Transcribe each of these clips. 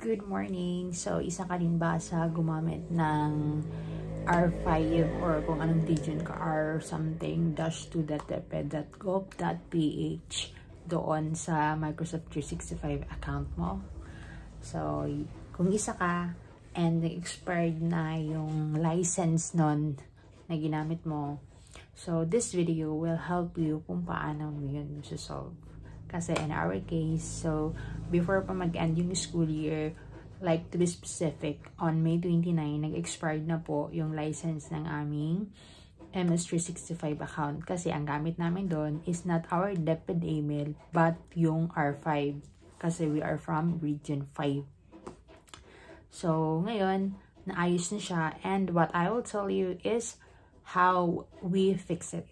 Good morning! So, isa ka rin ba sa gumamit ng R5 or kung anong region ka, R something -2.deped.gov.ph doon sa Microsoft 365 account mo? So, kung isa ka and expired na yung license nun na ginamit mo, so this video will help you kung paano mo yun solve. Kasi in our case, so before pa mag-end yung school year, like to be specific, on May 29, nag-expired na po yung license ng aming MS365 account. Kasi ang gamit namin doon is not our DepEd email, but yung R5. Kasi we are from Region 5. So, ngayon, naayos na siya. And what I will tell you is how we fix it.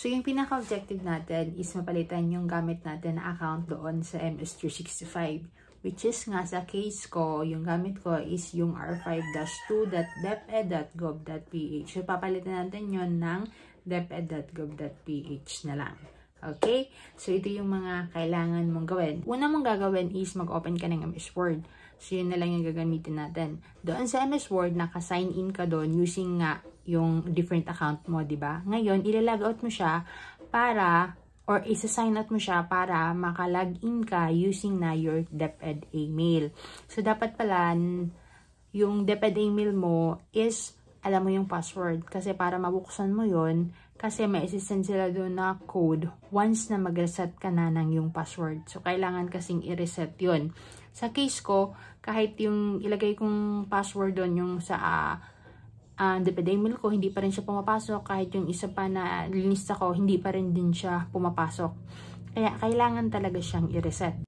So, yung pinaka-objective natin is mapalitan yung gamit natin na account doon sa MS365. Which is nga sa case ko, yung gamit ko is yung r5-2.deped.gov.ph. So, papalitan natin yun ng deped.gov.ph na lang. Okay? So, ito yung mga kailangan mong gawin. Una mong gagawin is mag-open ka ng MS Word. So, yun na lang yung gagamitin natin. Doon sa MS Word, naka-sign in ka doon using nga yung different account mo, di ba? Ngayon, ilalog out mo siya para, or isa-sign out mo siya para maka-login ka using na your DepEd email. So, dapat pala, yung DepEd email mo is, alam mo yung password. Kasi para mabuksan mo yon, kasi may assistant sila doon na code once na mag-reset ka na ng yung password. So, kailangan kasing i-reset yon. Sa case ko, kahit yung ilagay kong password doon, yung sa DepEd email ko, hindi pa rin siya pumapasok. Kahit yung isa pa na linista ko, hindi pa rin din siya pumapasok. Kaya, kailangan talaga siyang i-reset.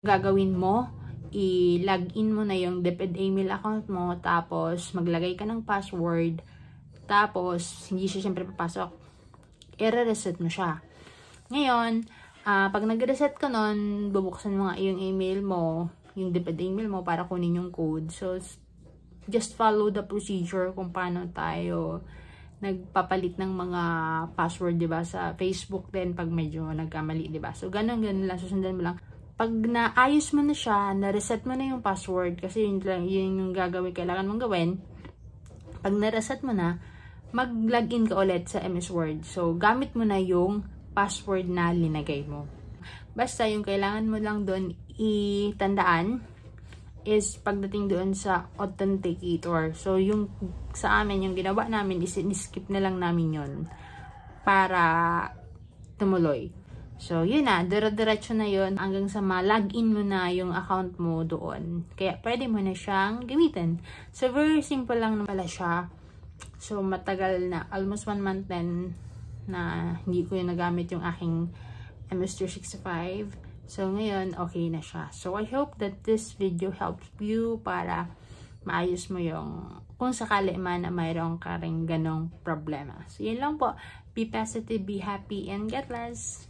Gagawin mo, i-login mo na yung DepEd email account mo, tapos maglagay ka ng password, tapos hindi siya siyempre papasok. I-reset mo siya. Ngayon, pag nag-reset ka nun, bubuksan mo nga yung email mo, yung DepEd email mo para kunin yung code. So, just follow the procedure kung paano tayo nagpapalit ng mga password, diba? Sa Facebook din, pag medyo nagkamali, diba? So, ganun lang, susundan mo lang. Pag naayos mo na siya, na-reset mo na yung password, kasi yun yung gagawin, kailangan mong gawin. Pag na-reset mo na, mag-login ka ulit sa MS Word. So, gamit mo na yung password na linagay mo. Basta, yung kailangan mo lang doon itandaan is pagdating doon sa authenticator. So, yung sa amin, yung ginawa namin is skip na lang namin yun para tumuloy. So, yun na. Diretso na yun hanggang sa ma-login mo na yung account mo doon. Kaya, pwede mo na siyang gamitin. So, very simple lang na pala siya. So, matagal na. Almost 1 month din na hindi ko yung nagamit yung aking MS365. So, ngayon, okay na siya. So, I hope that this video helps you para maayos mo yung kung sakali man na mayroon ka rin ganong problema. So, yun lang po. Be positive, be happy, and God bless!